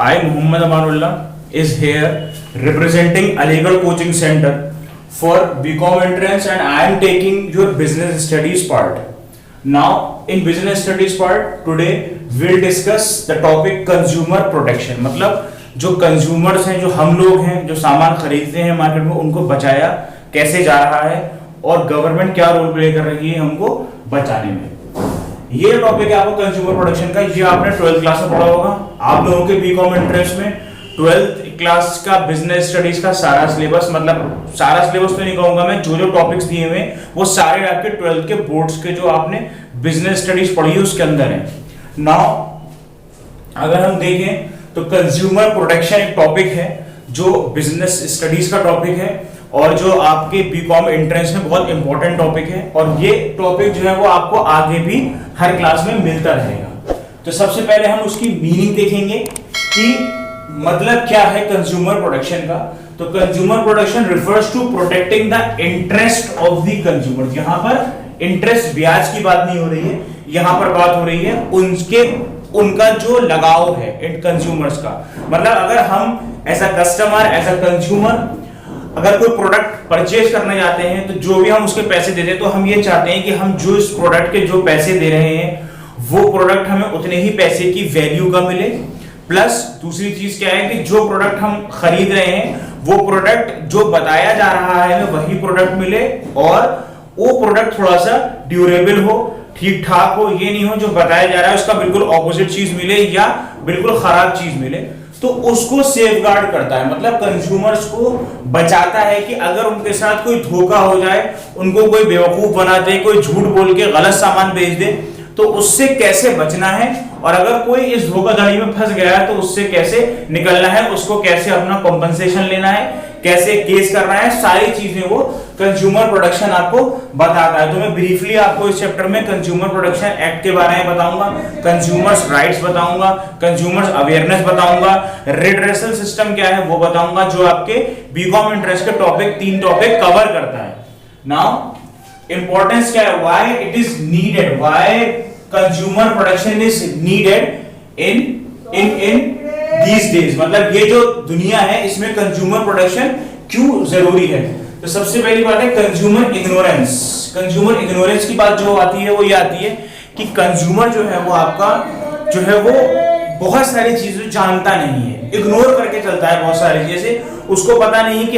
I, Muhammad Amanullah, is here representing Aligarh Coaching Center for BCom entrance, and I am taking your business studies part. Now, in business studies part, today we'll discuss the topic consumer protection. मतलब जो consumers हैं, जो हम लोग हैं, जो सामान खरीदते हैं मार्केट में, उनको बचाया कैसे जा रहा है और गवर्नमेंट क्या रोल प्ले कर रही है हमको बचाने में। ये टॉपिक है आपको कंज्यूमर प्रोटेक्शन का। ये आपने 12th क्लास में पढ़ा होगा। आप लोगों के बीकॉम एंट्रेंस में 12th क्लास का बिजनेस स्टडीज का सारा सिलेबस, मतलब सारा सिलेबस तो नहीं कहूंगा मैं, जो जो टॉपिक्स दिए हुए वो सारे आपके 12th के बोर्ड्स के जो आपने बिजनेस स्टडीज पढ़ी है उसके अंदर है। नाउ अगर हम देखें तो कंज्यूमर प्रोटेक्शन एक टॉपिक है जो बिजनेस स्टडीज का टॉपिक है और जो आपके बीकॉम एंट्रेंस में बहुत इंपॉर्टेंट टॉपिक है, और ये टॉपिक जो है वो आपको आगे भी हर क्लास में मिलता रहेगा। तो सबसे पहले हम उसकी मीनिंग देखेंगे कि मतलब क्या है कंज्यूमर प्रोटेक्शन का। तो consumer protection refers to protecting the interest of the consumer. यहां पर इंटरेस्ट ब्याज की बात नहीं हो रही है, यहां पर बात हो रही है उनका जो लगाव है इन कंज्यूमर्स का। मतलब अगर हम as a customer, as a consumer अगर कोई प्रोडक्ट परचेज करने जाते हैं तो जो भी हम उसके पैसे देते हैं, तो हम ये चाहते हैं कि हम जो इस प्रोडक्ट के जो पैसे दे रहे हैं वो प्रोडक्ट हमें उतने ही पैसे की वैल्यू का मिले। प्लस दूसरी चीज क्या है कि जो प्रोडक्ट हम खरीद रहे हैं वो प्रोडक्ट जो बताया जा रहा है हमें वही प्रोडक्ट मिले, और वो प्रोडक्ट थोड़ा सा ड्यूरेबल हो, ठीक ठाक हो। ये नहीं हो जो बताया जा रहा है उसका बिल्कुल ऑपोजिट चीज मिले या बिल्कुल खराब चीज मिले। तो उसको सेफगार्ड करता है, मतलब कंज्यूमर्स को बचाता है कि अगर उनके साथ कोई धोखा हो जाए, उनको कोई बेवकूफ बना दे, कोई झूठ बोल के गलत सामान बेच दे, तो उससे कैसे बचना है, और अगर कोई इस धोखाधड़ी में फंस गया है तो उससे कैसे निकलना है, उसको कैसे अपना कॉम्पनसेशन लेना है, कैसे केस करना है, सारी चीजें वो कंज्यूमर प्रोटेक्शन आपको बताता है। तो मैं ब्रीफली आपको इस चैप्टर में कंज्यूमर प्रोटेक्शन एक्ट के बारे में बताऊंगा, कंज्यूमर्स राइट्स बताऊंगा, कंज्यूमर्स अवेयरनेस बताऊंगा, रिड्रेसल सिस्टम क्या है वो बताऊंगा, जो आपके बीकॉम इंटरेस्ट के टॉपिक 3 टॉपिक कवर करता है। नाउ इंपॉर्टेंस क्या है, why it is needed, why consumer protection is needed in these days, मतलब ये जो दुनिया है इसमें कंज्यूमर प्रोटेक्शन क्यों जरूरी है। तो सबसे पहली बात है कंज्यूमर इग्नोरेंस। कंज्यूमर इग्नोरेंस की बात जो आती है वो ये आती है कि कंज्यूमर जो है वो आपका जो है वो बहुत सारी चीजें जानता नहीं है, इग्नोर करके चलता है बहुत सारी चीजें। उसको पता नहीं है कि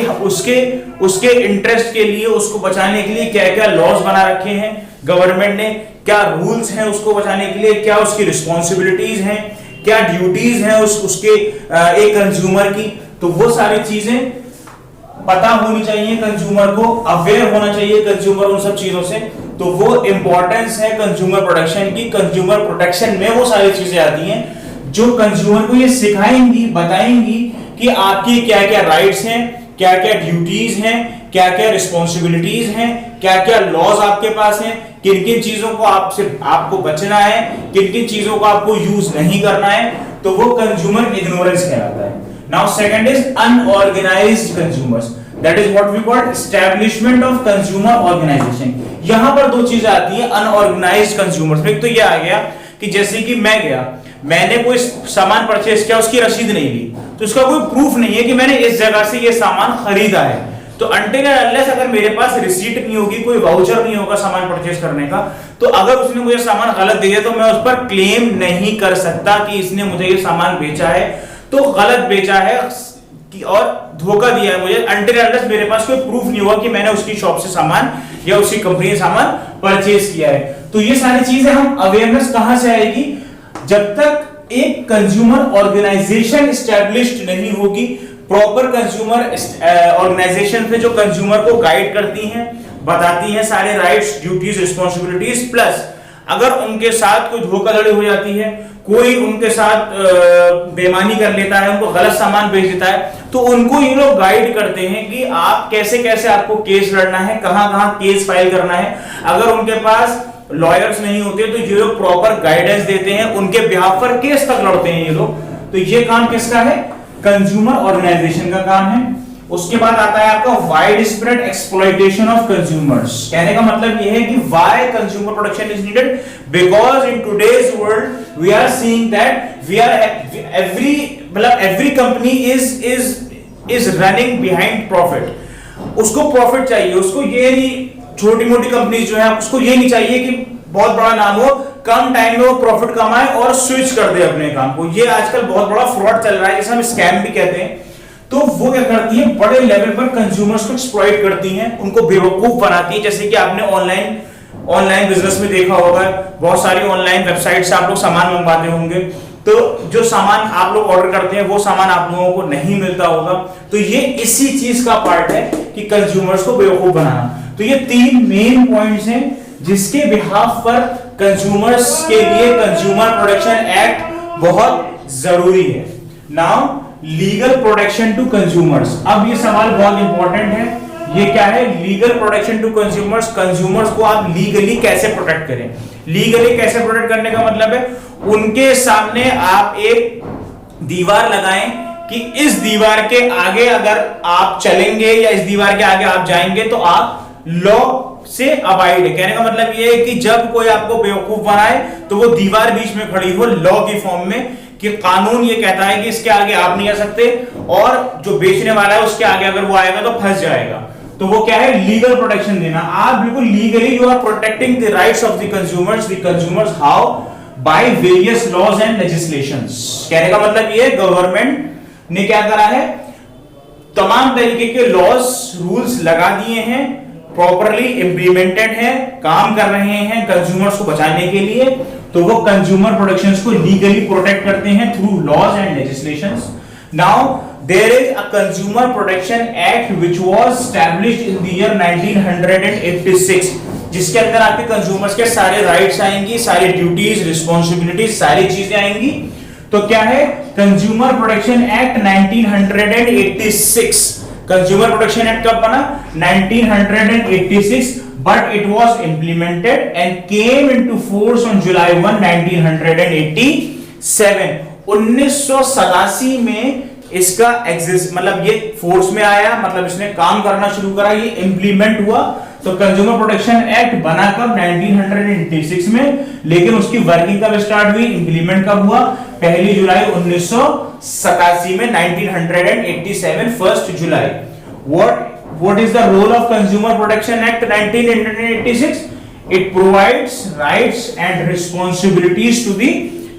उसके इंटरेस्ट के लिए, उसको बचाने के लिए क्या क्या लॉज बना रखे हैं गवर्नमेंट ने, क्या रूल्स हैं उसको बचाने के लिए, क्या उसकी रिस्पॉन्सिबिलिटीज हैं, क्या ड्यूटीज हैं उसके एक कंज्यूमर की। तो वो सारी चीजें पता होनी चाहिए कंज्यूमर को, अवेयर होना चाहिए कंज्यूमर उन सब चीजों से। तो वो इंपॉर्टेंस है कंज्यूमर प्रोटेक्शन की। कंज्यूमर प्रोटेक्शन में वो सारी चीजें आती हैं जो कंज्यूमर को ये सिखाएंगी, बताएंगी कि आपकी क्या क्या राइट्स हैं, क्या क्या ड्यूटीज हैं, क्या क्या रिस्पॉन्सिबिलिटीज हैं, क्या क्या लॉज आपके पास हैं, किन किन चीजों को आपको बचना है, किन किन चीजों को आपको यूज नहीं करना है। तो वो कंज्यूमर इग्नोरेंस कहलाता है। Now second is unorganised consumers, that is what we call establishment of consumer organisation. यहां पर 2 चीजें आती हैं अनऑर्गेनाइज्ड कंज्यूमर्स में। एक तो ये आ गया कि जैसे कि मैं गया, मैंने कोई सामान परचेज किया, उसकी रसीद नहीं ली, तो उसका कोई प्रूफ नहीं है कि मैंने इस जगह से ये सामान खरीदा है। तो अनटिल अनलेस अगर मेरे पास रिसीट नहीं होगी, कोई वाउचर नहीं होगा सामान परचेज करने का, तो अगर उसने मुझे सामान गलत दिया तो मैं उस पर क्लेम नहीं कर सकता कि इसने मुझे ये सामान बेचा है तो गलत बेचा है और धोखा दिया है मुझे, अनटिल अनलेस मेरे पास कोई प्रूफ नहीं हुआ कि मैंने उसकी शॉप से सामान या उसकी कंपनी से सामान परचेज किया है। तो ये सारी चीजें हम अवेयरनेस कहां से आएगी, जब तक एक कंज्यूमर ऑर्गेनाइजेशन एस्टैब्लिश्ड नहीं होगी, प्रॉपर कंज्यूमर ऑर्गेनाइजेशन से जो कंज्यूमर को गाइड करती हैं, बताती हैं सारे राइट्स, ड्यूटीज, रिस्पॉन्सिबिलिटीज। प्लस अगर उनके साथ कोई धोखाधड़ी हो जाती है, कोई उनके साथ बेईमानी कर लेता है, उनको गलत सामान बेच देता है, तो उनको ये लोग गाइड करते हैं कि आप कैसे कैसे आपको केस लड़ना है, कहां कहां केस फाइल करना है। अगर उनके पास लॉयर्स नहीं होते तो ये लोग प्रॉपर गाइडेंस देते हैं, उनके बिहाफ पर केस तक लड़ते हैं ये लोग। तो ये काम किसका है, कंज्यूमर ऑर्गेनाइजेशन का काम है। उसके बाद आता है आपका wide spread exploitation of consumers. कहने का मतलब यह है कि why consumer protection is needed, because in today's world we are seeing that we are मतलब every company is running behind profit. उसको प्रॉफिट चाहिए, उसको ये नहीं, छोटी मोटी कंपनी जो है उसको ये नहीं चाहिए कि बहुत बड़ा नाम हो, कम टाइम में वो प्रॉफिट कमाए और स्विच कर दे अपने काम को। ये आजकल बहुत बड़ा फ्रॉड चल रहा है, जिसे हम स्कैम भी कहते हैं। तो वो क्या करती है, बड़े लेवल पर कंज्यूमर्स को एक्सप्लॉइट करती हैं, उनको बेवकूफ बनाती है। जैसे कि आपने ऑनलाइन बिजनेस में देखा होगा, बहुत सारी ऑनलाइन वेबसाइट से आप लोग सामान मंगवाते होंगे, तो जो सामान आप लोग ऑर्डर करते हैं वो सामान आप लोगों को नहीं मिलता होगा। तो ये इसी चीज का पार्ट है कि कंज्यूमर्स को बेवकूफ बनाना। तो ये 3 मेन पॉइंट्स हैं जिसके बिहाफ पर कंज्यूमर्स के लिए कंज्यूमर प्रोटेक्शन एक्ट बहुत जरूरी है। Now legal protection to consumers. अब ये सवाल बहुत इंपॉर्टेंट है, ये क्या है, legal protection to consumers. Consumers को आप लीगली कैसे प्रोटेक्ट करें। लीगली कैसे प्रोटेक्ट करने का मतलब है, उनके सामने आप एक दीवार लगाएं कि इस दीवार के आगे अगर आप चलेंगे या इस दीवार के आगे आप जाएंगे तो आप लॉ से अबाइड है। कहने का मतलब ये है कि जब कोई आपको बेवकूफ बनाए तो वो दीवार बीच में खड़ी हो लॉ की फॉर्म में, कि कानून ये कहता है कि इसके आगे आप नहीं आ सकते, और जो बेचने वाला है उसके आगे अगर वो आएगा तो फंस जाएगा। तो वो क्या है, लीगल प्रोटेक्शन देना। आप बिल्कुल legally you are protecting the rights of the consumers how, by various laws and legislations. कहने का मतलब ये, गवर्नमेंट ने क्या करा है, तमाम तरीके के लॉज रूल्स लगा दिए हैं, प्रॉपरली इंप्लीमेंटेड है, काम कर रहे हैं कंज्यूमर्स को बचाने के लिए। तो वो कंज्यूमर प्रोटेक्शंस को लीगली प्रोटेक्ट करते हैं through laws and legislations. Now there is a consumer protection act which was established in the year 1986, जिसके अंदर आपके कंज्यूमर्स के सारे राइट्स आएंगी, सारी ड्यूटीज, रिस्पांसिबिलिटीज, सारी चीजें आएंगी। तो क्या है, consumer protection act 1986। Consumer protection act कब बना, 1986, but it was implemented and came into force on July 1, 1987। 1987 में इसका एग्जिस्ट, मतलब ये फोर्स में आया, मतलब इसने काम करना शुरू करा, ये इंप्लीमेंट हुआ। तो कंज्यूमर प्रोटेक्शन एक्ट बना कब, 1986 में, लेकिन उसकी वर्किंग कब स्टार्ट हुई, इंप्लीमेंट कब हुआ, 1 जुलाई 1987 में, 1987 1 जुलाई। What is the role of Consumer Protection Act 1986? It provides rights and responsibilities to the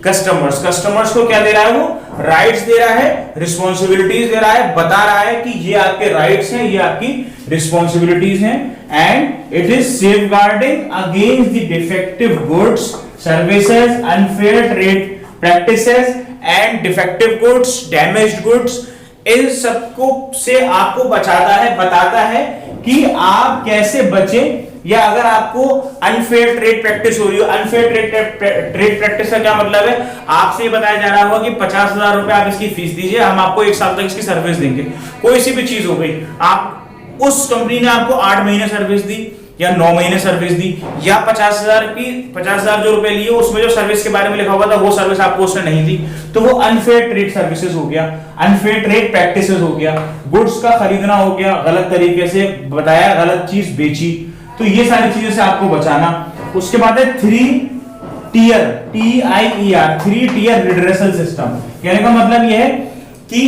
customers. Customers को क्या दे रहा है, वो राइट्स दे रहा है, रिस्पॉन्सिबिलिटीज दे रहा है, बता रहा है कि ये आपके राइट्स हैं, ये आपकी रिस्पॉन्सिबिलिटीज हैं, and it is safeguarding against the defective goods, services, unfair trade practices and defective goods, damaged goods. इन सबको से आपको बचाता है, बताता है कि आप कैसे बचें, या अगर आपको अनफेयर ट्रेड प्रैक्टिस हो रही हो। अनफेयर ट्रेड प्रैक्टिस का क्या मतलब है, आपसे बताया जा रहा होगा कि 50,000 रुपए आप इसकी फीस दीजिए, हम आपको 1 साल तक इसकी सर्विस देंगे। कोई सी भी चीज हो गई, आप उस कंपनी ने आपको 8 महीने सर्विस दी या 9 महीने सर्विस दी, या 50,000 जो रुपए लिए उसमें जो सर्विस के बारे में लिखा हुआ था वो सर्विस आपको उसने नहीं दी, तो वो अनफेयर ट्रेड सर्विसेज हो गया, अनफेयर ट्रेड प्रैक्टिसेस हो गया। गुड्स का खरीदना हो गया, गलत तरीके से बताया, गलत चीज बेची, तो ये सारी चीजों से आपको बचाना। उसके बाद है 3 tier, TIER, 3 tier redressal system. कहने का मतलब यह है कि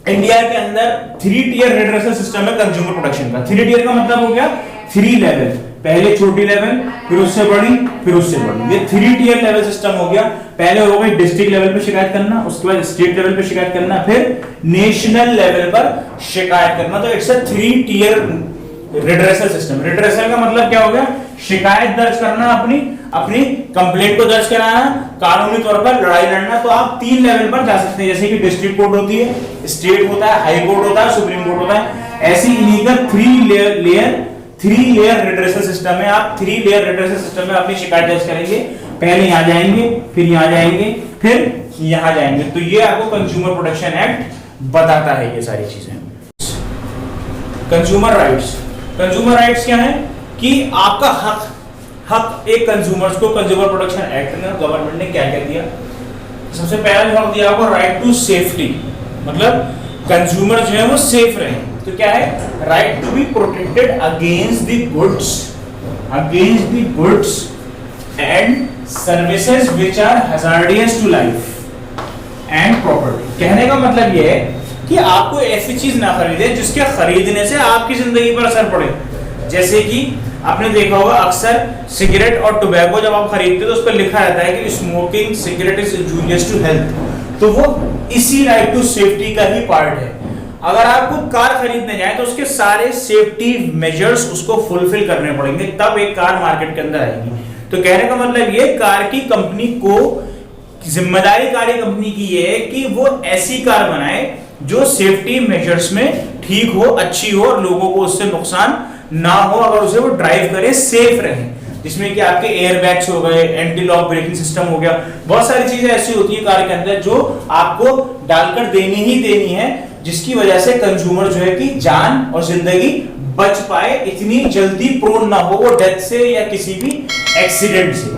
इंडिया के अंदर 3 टियर रिड्रेसल सिस्टम है कंज्यूमर प्रोटेक्शन का। 3 टियर का मतलब हो गया 3 लेवल, पहले छोटी लेवल, फिर उससे बड़ी, फिर उससे बड़ी। ये 3 टियर लेवल सिस्टम हो गया। पहले हो गई डिस्ट्रिक्ट लेवल पे शिकायत करना, उसके बाद स्टेट लेवल पे शिकायत करना, फिर नेशनल लेवल पर शिकायत करना। तो it's a 3 tier redressal system. Redressal का मतलब क्या हो गया, शिकायत दर्ज करना, अपनी कंप्लेंट को दर्ज कराना, कानूनी तौर पर लड़ाई लड़ना। तो आप 3 लेवल पर जा सकते हैं, जैसे कि डिस्ट्रिक्ट कोर्ट होती है, स्टेट होता है, हाई कोर्ट होता है, सुप्रीम कोर्ट होता है। ऐसी इन्हीं का 3 लेयर रिड्रेसल सिस्टम है। आप 3 लेयर रिड्रेसल सिस्टम में अपनी शिकायत दर्ज करेंगे, पहले यहां जाएंगे, फिर यहां जाएंगे, फिर यहां जाएंगे। तो ये आपको कंज्यूमर प्रोटेक्शन एक्ट बताता है ये सारी चीजें। कंज्यूमर राइट्स, कंज्यूमर राइट्स क्या है कि आपका हक एक कंज्यूमर्स को कंज्यूमर प्रोटेक्शन एक्ट में गवर्नमेंट ने क्या क्या दिया। सबसे पहला जो हक दिया आपको, राइट टू सेफ्टी, मतलब कंज्यूमर जो है वो सेफ रहे। तो क्या है, right to be protected against the goods and services which are hazardous to life and property. कहने का मतलब ये है कि आपको ऐसी चीज ना खरीदे जिसके खरीदने से आपकी जिंदगी पर असर पड़े। जैसे कि आपने देखा होगा अक्सर सिगरेट और टोबैको जब आप खरीदते हो तो उस पर लिखा रहता है कि smoking cigarette is injurious to health, तो वो इसी राइट टू सेफ्टी का ही पार्ट है। अगर आप कोई कार खरीदने जाए तो उसके सारे सेफ्टी मेजर्स उसको फुलफिल करने पड़ेंगे, तब एक कार मार्केट के अंदर आएगी। तो कहने का मतलब ये कार की कंपनी को जिम्मेदारी कारी कंपनी की ये है कि वो ऐसी कार बनाए जो सेफ्टी मेजर्स में ठीक हो, अच्छी हो और लोगों को उससे नुकसान ना हो अगर उसे वो ड्राइव करे, सेफ रहे, जिसमें कि आपके एयर बैग्स हो गए, एंटी लॉक ब्रेकिंग सिस्टम हो गया, बहुत सारी चीजें ऐसी होती है कार के अंदर जो आपको डालकर देनी ही देनी है, जिसकी वजह से कंज्यूमर जो है कि जान और जिंदगी बच पाए, इतनी जल्दी प्रोन ना हो वो डेथ से या किसी भी एक्सीडेंट से।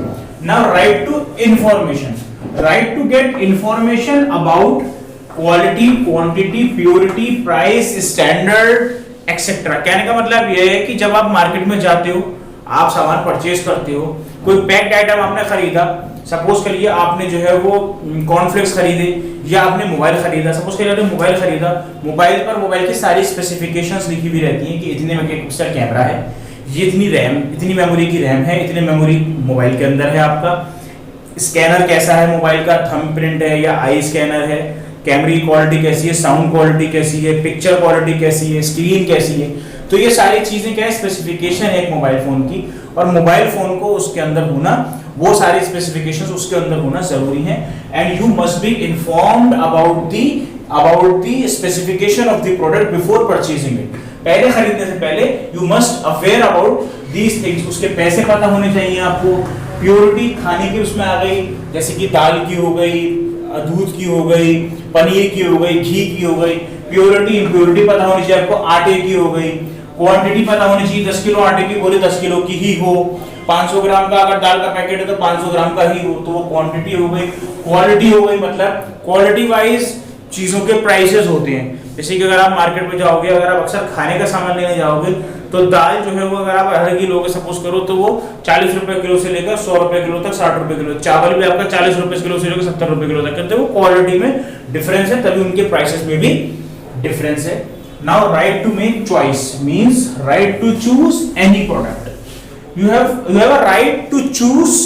Now right to information, right to get information about quality, quantity, purity, price, standard etcetera. कहने का मतलब यह है कि जब आप मार्केट में जाते हो, आप सामान परचेज करते हो, कोई पैक्ड आइटम आपने खरीदा, सपोज करिए आपने जो है वो कॉर्नफ्लेक्स खरीदे या आपने मोबाइल खरीदा, सपोज करिए आपने मोबाइल खरीदा, मोबाइल पर मोबाइल की सारी स्पेसिफिकेशंस लिखी हुई रहती हैं कि इतने मेगापिक्सल कैमरा है, ये इतनी रैम, इतनी मेमोरी की रैम है, इतनी मेमोरी मोबाइल के अंदर है, आपका स्कैनर कैसा है मोबाइल का, थंब प्रिंट है या आई स्कैनर है, कैमरे की क्वालिटी कैसी है, साउंड क्वालिटी कैसी है, पिक्चर क्वालिटी कैसी है, स्क्रीन कैसी है। तो ये सारी चीजें क्या है, स्पेसिफिकेशन है एक मोबाइल फोन की, और मोबाइल फोन को उसके अंदर होना, वो सारी स्पेसिफिकेशंस उसके अंदर होना जरूरी है। And you must be informed about the specification of the product before purchasing it. पहले खरीदने से पहले you must aware about these things. उसके पैसे पता होने चाहिए आपको, प्योरिटी खाने की उसमें आ गई, जैसे कि दाल की हो गई, दूध की हो गई, पनीर की हो गई, घी की हो गई, प्योरिटी इम्प्योरिटी पता होनी चाहिए आपको, आटे की हो गई, क्वांटिटी पता होनी चाहिए, 10 किलो आटे की बोले 10 किलो की ही हो, 500 ग्राम का अगर दाल का पैकेट है तो 500 ग्राम का ही हो, तो वो क्वांटिटी हो गई। क्वालिटी हो गई मतलब क्वालिटी वाइज चीजों के प्राइसेस होते हैं। जैसे कि अगर आप मार्केट में जाओगे, अगर आप अक्सर खाने का सामान लेने जाओगे तो दाल जो है वो अगर आप आधा किलो के सपोज करो तो वो 40 रुपए किलो से लेकर 100 रुपए किलो तक, 60 रुपए किलो। चावल भी आपका 40 रुपए किलो से लेकर 70 रुपए किलो तक, कहते हैं वो क्वालिटी में डिफरेंस है, तभी उनके प्राइसेस में भी डिफरेंस है। Now right to make choice means right to choose any product. You have a right to choose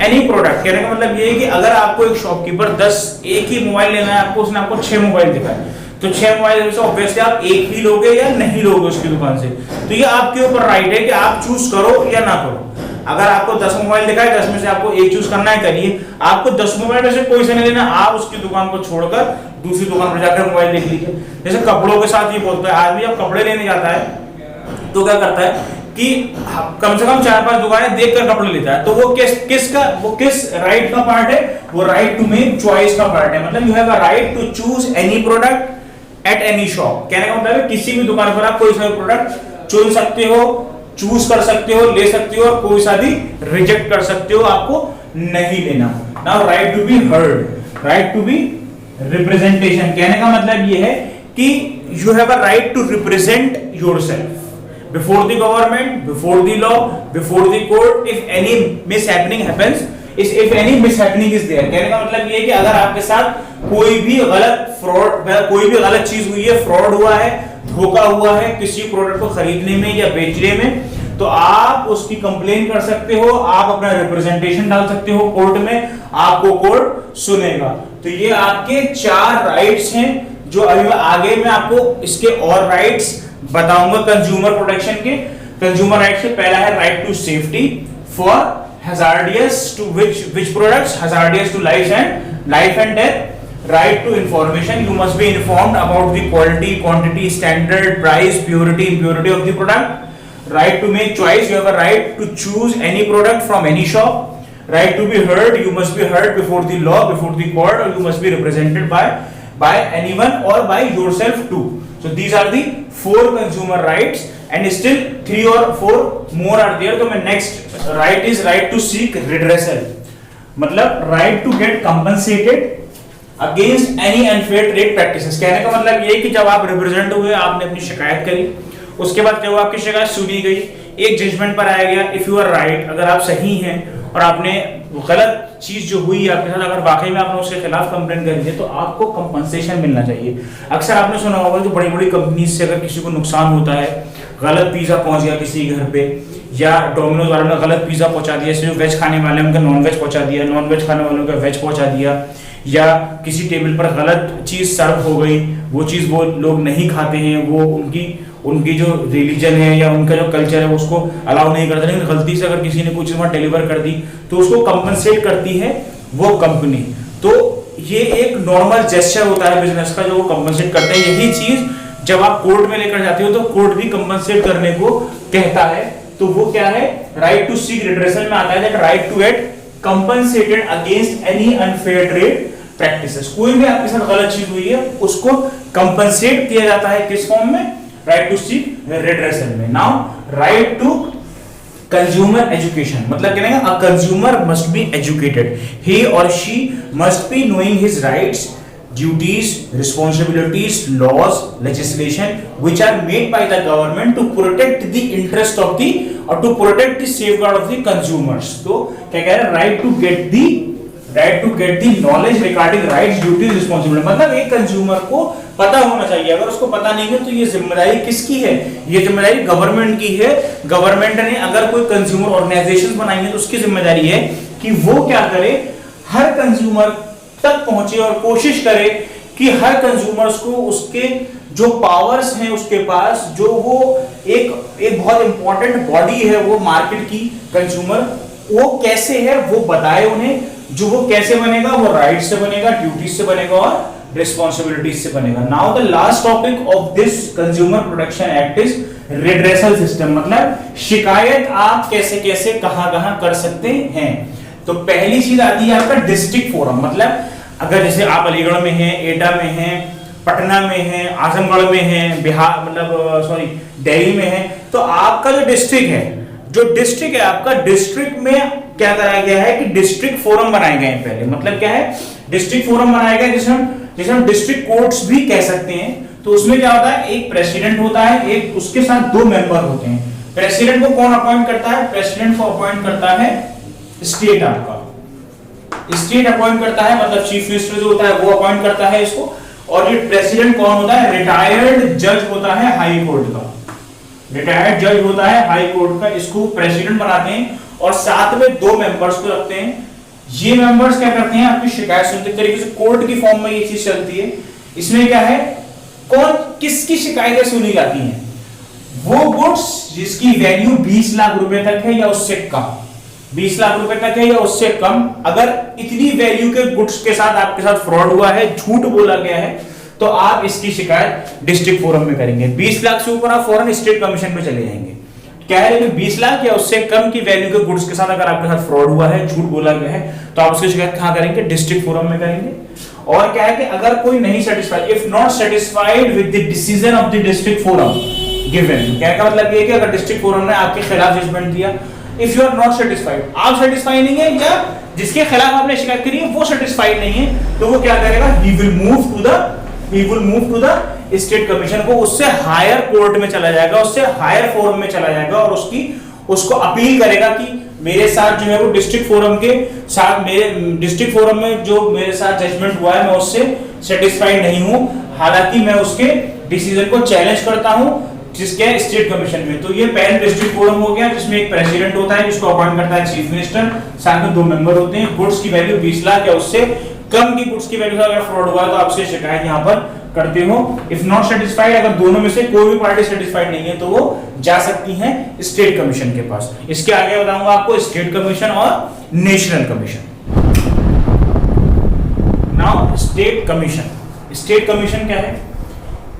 any product. कहने का मतलब ये है कि अगर आपको एक शॉपकीपर 10 एक ही मोबाइल लेना है, आपको उसने आपको 6 मोबाइल दिखाए, तो 6 मोबाइल से ऑब्वियसली आप एक ही लोगे या नहीं लोगे उसकी दुकान से। तो ये आपके ऊपर राइट है कि आप चूज करो या ना करो। अगर आपको 10 मोबाइल दिखाए, 10 में से आपको एक चूज करना है, करिए। आपको 10 मोबाइल में से कोई से नहीं लेना, आप उसकी दुकान को छोड़कर दूसरी दुकान पर जाकर मोबाइल देख लीजिए। जैसे कपड़ों के साथ ये बोलता है, आदमी जब कपड़े लेने जाता है तो क्या करता है कि कम से कम 4-5 दुकानें देखकर कपड़े लेता है। तो वो किस राइट का पार्ट है, वो राइट टू मेक चॉइस का पार्ट है। मतलब you have a right to choose any product at any shop. कहने का मतलब है किसी भी दुकान पर आप कोई सा प्रोडक्ट चुन सकते हो, चूज कर सकते हो, ले सकते हो, और कोई सा भी रिजेक्ट कर सकते हो, आपको नहीं लेना। Now right to be heard, right to be representation. कहने का मतलब ये है कि you have a right to represent yourself before the government, before the law, before the court, if any mishappening happens, if any mishappening is there। कहने का मतलब ये है कि अगर आपके साथ कोई भी गलत फ्रॉड, कोई भी गलत चीज हुई है, फ्रॉड हुआ है, धोखा हुआ है किसी प्रोडक्ट को खरीदने में या बेचने में, तो आप उसकी कंप्लेन कर सकते हो, आप अपना रिप्रेजेंटेशन डाल सकते हो कोर्ट में, आपको कोर्ट सुनेगा। तो ये आपके 4 राइट्स हैं जो अभी आगे मैं आपको इसके और राइट्स बताऊंगा कंज्यूमर प्रोटेक्शन के। कंज्यूमर राइट से पहला है right to safety for hazardous to which products hazardous to life and death। right to information, you must be informed about the quality, quantity, standard, price, purity, impurity of the product। right to make choice, you have a right to choose any product from any shop। right to be heard, you must be heard before the law, before the court, or you must be represented by anyone or by yourself too। so these are the 4 consumer rights and still 3 or 4 more are there। तो मैं next right is right to seek redressal, मतलब right to get compensated against any unfair trade practices। कहने का मतलब ये है कि जब आप रिप्रेजेंट हुए, आपने अपनी शिकायत करी, उसके बाद जब आपकी शिकायत सुनी गई, एक जजमेंट पर आया गया, इफ यू आर राइट, अगर आप सही हैं और आपने गलत चीज जो हुई आपके साथ, अगर वाकई में आपने उसके खिलाफ कंप्लेंट करी है तो आपको कंपनसेशन मिलना चाहिए। अक्सर आपने सुना होगा जो बड़ी बड़ी कंपनी से अगर किसी को नुकसान होता है, गलत पिज्जा पहुंच गया किसी घर पे, या डोमिनोज वालों ने गलत पिज्जा पहुंचा दिया, जो वेज खाने वाले हैं उनका नॉन वेज पहुंचा दिया, नॉन वेज खाने वालों का वेज पहुंचा दिया, या किसी टेबल पर गलत चीज सर्व हो गई, वो चीज वो लोग नहीं खाते हैं, वो उनकी जो रिलीजन है या उनका जो कल्चर है उसको अलाउ नहीं करता, लेकिन गलती से अगर किसी ने कुछ वहां डिलीवर कर दी तो उसको कंपनसेट करती है वो कंपनी। तो ये एक नॉर्मल जेस्चर होता है बिजनेस का जो वो कंपनसेट करते हैं। यही चीज जब आप कोर्ट में लेकर जाते हो तो कोर्ट भी कंपनसेट करने को कहता है। तो वो क्या है, राइट टू सीक रिड्रेसल में आता है that right to get compensated against any unfair trade practices. कोई भी आपके साथ गलत चीज हुई है उसको कंपनसेट किया जाता है किस फॉर्म में, राइट टू सीक रिड्रेसल में। Now right to consumer education मतलब क्या है, a consumer must be educated, he or she must be knowing his rights, duties, responsibilities, laws, legislation which are made by the government to protect the interest of the or to protect the safeguard of the consumers। तो क्या कह रहे हैं, right to get the knowledge regarding rights, duties, responsibilities, मतलब एक consumer को पता होना चाहिए। अगर उसको पता नहीं है तो ये जिम्मेदारी किसकी है, ये जिम्मेदारी गवर्नमेंट की है। गवर्नमेंट ने अगर कोई कंज्यूमर ऑर्गेनाइजेशन बनाई है तो उसकी जिम्मेदारी है कि वो क्या करे, हर कंज्यूमर तक पहुंचे और कोशिश करे कि हर कंज्यूमर्स को उसके जो पावर्स हैं उसके पास, जो वो एक बहुत इंपॉर्टेंट बॉडी है वो मार्केट की, कंज्यूमर वो कैसे है वो बताए उन्हें। जो वो कैसे बनेगा, वो राइट्स से बनेगा, ड्यूटीज से बनेगा और रिस्पॉन्सिबिलिटीज से बनेगा। Now the last topic of this consumer protection act is redressal system, मतलब शिकायत आप कैसे कैसे कहां कर सकते हैं। तो पहली चीज आती है आपका डिस्ट्रिक्ट फोरम, मतलब अगर जैसे आप अलीगढ़ में हैं, एटा में हैं, पटना में हैं, आजमगढ़ में हैं, बिहार मतलब दिल्ली में हैं, तो आपका जो डिस्ट्रिक्ट है आपका, डिस्ट्रिक्ट में क्या कराया गया है कि डिस्ट्रिक्ट फोरम बनाए गए हैं पहले। मतलब क्या है, डिस्ट्रिक्ट फोरम बनाया गया जिसे हम डिस्ट्रिक्ट कोर्ट्स भी कह सकते हैं। तो उसमें क्या होता है, एक प्रेसिडेंट होता है, एक उसके साथ दो मेंबर होते हैं। प्रेसिडेंट को कौन अपॉइंट करता है, प्रेसिडेंट को अपॉइंट करता है स्टेट, आपका स्टेट अपॉइंट करता है, मतलब चीफ मिनिस्टर जो होता है वो अपॉइंट करता है इसको। और ये प्रेसिडेंट कौन होता है, रिटायर्ड जज होता है हाई कोर्ट का, रिटायर्ड जज होता है हाई कोर्ट का, इसको प्रेसिडेंट बनाते हैं। और साथ में दो मेंबर्स को रखते हैं। ये मेंबर्स क्या करते हैं, आपकी शिकायत सुनते हैं, तरीके से कोर्ट की फॉर्म में ये चीज चलती है। इसमें क्या है, कौन किसकी शिकायतें सुनी जाती हैं, वो गुड्स जिसकी वैल्यू 20 लाख रुपए तक है या उससे कम, 20 लाख रुपए तक है या उससे कम। अगर इतनी वैल्यू के गुड्स के साथ आपके साथ फ्रॉड हुआ है, झूठ बोला गया है, तो आप इसकी शिकायत डिस्ट्रिक्ट फोरम में करेंगे। 20 लाख से ऊपर आप फौरन स्टेट कमीशन में चले जाएंगे। क्या है, लेकिन 20 लाख या उससे कम की वैल्यू के गुड्स के साथ अगर आपके साथ फ्रॉड हुआ है, झूठ बोला गया है, तो आप उसकी शिकायत कहां करेंगे, डिस्ट्रिक्ट फोरम में करेंगे। और क्या है कि अगर कोई नहीं satisfied, if not satisfied with the decision of the district forum given, क्या का मतलब ये है कि अगर डिस्ट्रिक्ट फोरम ने आपके खिलाफ जजमेंट दिया, if you are not satisfied, आप सेटिस्फाइड नहीं है या जिसके खिलाफ आपने शिकायत करी है वो सेटिस्फाइड नहीं है, तो वो क्या करेगा, he will move to the state commission, को उससे हायर कोर्ट में चला जाएगा, उससे हायर फोरम में चला जाएगा और उसको अपील करेगा कि मेरे साथ जो है वो डिस्ट्रिक्ट फोरम के साथ, मेरे डिस्ट्रिक्ट फोरम में जो मेरे साथ जजमेंट हुआ है मैं उससे सेटिस्फाइड नहीं हूं, हालांकि मैं उसके डिसीजन को चैलेंज करता हूं जिसके स्टेट कमीशन में। तो ये पहले डिस्ट्रिक्ट फोरम हो गया, जिसमें एक प्रेसिडेंट होता है जिसको अपॉइंट करता है चीफ मिनिस्टर, साथ में दो मेंबर होते हैं। गुड्स की वैल्यू 20 लाख या उससे कम की गुड्स की वैल्यू से अगर फ्रॉड हुआ तो आपसे शिकायत यहां पर करते हो। इफ नॉट सेटिस्फाइड, अगर दोनों में से कोई भी पार्टी सेटिस्फाइड नहीं है तो वो जा सकती है स्टेट कमीशन के पास। इसके आगे बताऊंगा आपको स्टेट कमीशन और national commission. Now state commission क्या है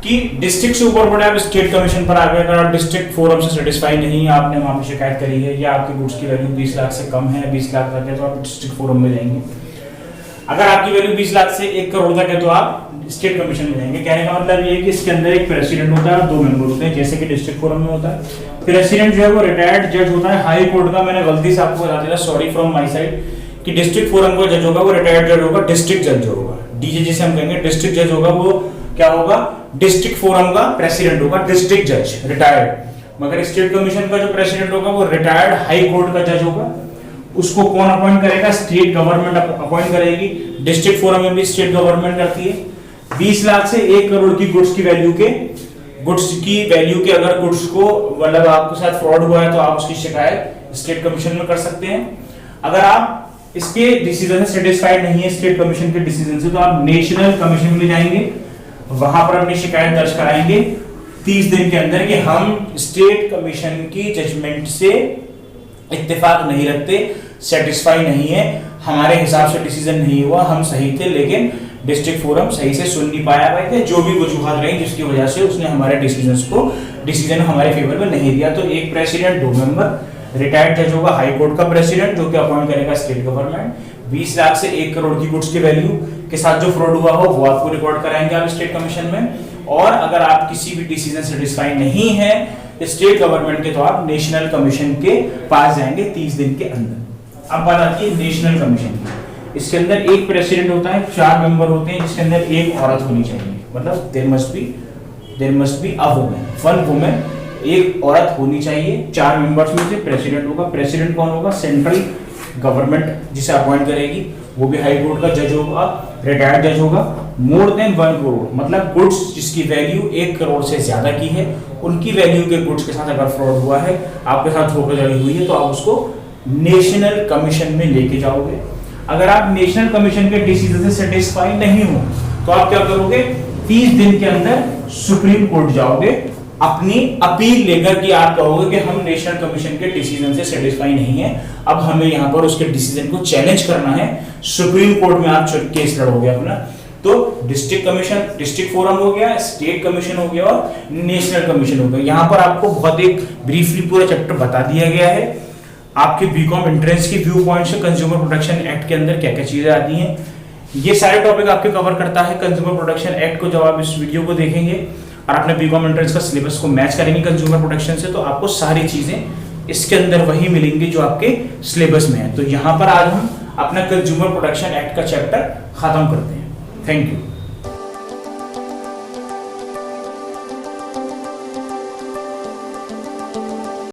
कि डिस्ट्रिक्ट से ऊपर बढ़े आप स्टेट कमीशन पर आ गए। अगर आप डिस्ट्रिक्ट फोरम से सेटिस्फाई नहीं है, आपने वहां पे शिकायत करी है या आपकी गुड्स की वैल्यू 20 लाख से कम है, 20 लाख तक है, तो आप डिस्ट्रिक्ट फोरम में जाएंगे। अगर आपकी वैल्यू 20 लाख से 1 करोड़ तक है तो आप स्टेट कमीशन में जाएंगे। कहने का मतलब ये है कि इसके अंदर एक प्रेसिडेंट होता है और दो मेंबर होते हैं, जैसे कि डिस्ट्रिक्ट फोरम में होता है। प्रेसिडेंट जो है वो रिटायर्ड जज होता है हाई कोर्ट का। मैंने गलती से आपको बता दिया, सॉरी फ्रॉम माय साइड, कि डिस्ट्रिक्ट फोरम का जज होगा वो रिटायर्ड जज होगा, डिस्ट्रिक्ट जज होगा, डीजे जिसे हम कहेंगे डिस्ट्रिक्ट जज होगा, वो क्या होगा, डिस्ट्रिक्ट फोरम का प्रेसिडेंट होगा, डिस्ट्रिक्ट जज रिटायर्ड। मगर स्टेट कमीशन का जो प्रेसिडेंट होगा वो रिटायर्ड हाई कोर्ट का जज होगा। उसको कौन अपॉइंट करेगा? स्टेट गवर्नमेंट अपॉइंट करेगी। डिस्ट्रिक्ट फोरम में भी स्टेट गवर्नमेंट करती है। 20 लाख से 1 करोड़ की गुड्स की वैल्यू के अगर गुड्स को मतलब आपके साथ फ्रॉड हुआ है तो आप उसकी शिकायत स्टेट कमीशन में कर सकते हैं। अगर आप इसके डिसीजन से सेटिस्फाइड नहीं है स्टेट कमीशन के डिसीजन से, तो आप नेशनल कमीशन में जाएंगे, वहां पर अपनी शिकायत दर्ज कराएंगे 30 दिन के अंदर कि हम स्टेट कमीशन की जजमेंट से इत्तेफाक नहीं रखते, सेटिस्फाई नहीं है, हमारे हिसाब से डिसीजन नहीं हुआ, हम सही थे लेकिन डिस्ट्रिक्ट फोरम सही से सुन नहीं पाया भाई थे, जो भी वजूहात रही जिसकी वजह से उसने हमारे डिसीजन हमारे फेवर में नहीं दिया। तो एक प्रेसिडेंट, 2 मेंबर, रिटायर्ड जज होगा, हाई कोर्ट का प्रेसिडेंट जो कि अपॉइंट करेगा स्टेट गवर्नमेंट। 20 लाख से 1 करोड़ की गुड्स की वैल्यू के साथ जो फ्रॉड हुआ हो वो आपको रिकॉर्ड कराएंगे आप स्टेट कमीशन में। और अगर आप किसी भी डिसीजन सेटिस्फाई नहीं है स्टेट गवर्नमेंट के, तो आप नेशनल कमीशन के पास जाएंगे 30 दिन के अंदर। अब बात आती है नेशनल कमीशन की। इसके अंदर एक प्रेसिडेंट होता है, 4 मेंबर होते हैं, जिसके अंदर एक औरत होनी चाहिए, मतलब there must be a woman, 1 woman, एक औरत होनी चाहिए। 4 मेंबर्स में से प्रेसिडेंट होगा। प्रेसिडेंट कौन होगा? सेंट्रल गवर्नमेंट जिसे अपॉइंट करेगी, वो भी हाई कोर्ट का जज होगा, रिटायर्ड जज होगा। मोर देन 1 करोड़, मतलब गुड्स जिसकी वैल्यू 1 करोड़ से ज्यादा की है, उनकी वैल्यू के गुड्स के साथ अगर फ्रॉड हुआ है, आपके साथ धोखाधड़ी हुई है, तो आप उसको नेशनल कमीशन में लेके जाओगे। अगर आप नेशनल कमीशन के डिसीजन से सेटिस्फाई नहीं हो तो आप क्या करोगे? 30 दिन के अंदर सुप्रीम कोर्ट जाओगे अपनी अपील लेकर कि आप कहोगे कि हम नेशनल कमीशन के डिसीजन से सेटिस्फाई नहीं है, अब हमें यहाँ पर उसके डिसीजन को चैलेंज करना है, सुप्रीम कोर्ट में आप केस लड़ोगे अपना। तो डिस्ट्रिक्ट कमीशन, डिस्ट्रिक्ट फोरम हो गया, स्टेट कमीशन हो गया और नेशनल कमीशन हो गया। यहाँ पर आपको बहुत एक ब्रीफली पूरा चैप्टर बता दिया गया है। आपके बीकॉम एंट्रेंस के व्यू पॉइंट से कंज्यूमर प्रोटेक्शन एक्ट के अंदर क्या क्या चीजें आती हैं, ये सारे टॉपिक आपके कवर करता है कंज्यूमर प्रोटेक्शन एक्ट को। जब आप इस वीडियो को देखेंगे और अपने बीकॉम एंट्रेंस का सिलेबस को मैच करेंगे कंज्यूमर प्रोटेक्शन से, तो आपको सारी चीजें इसके अंदर वही मिलेंगी जो आपके सिलेबस में है। तो यहाँ पर आज हम अपना कंज्यूमर प्रोटेक्शन एक्ट का चैप्टर खत्म करते हैं। Thank you.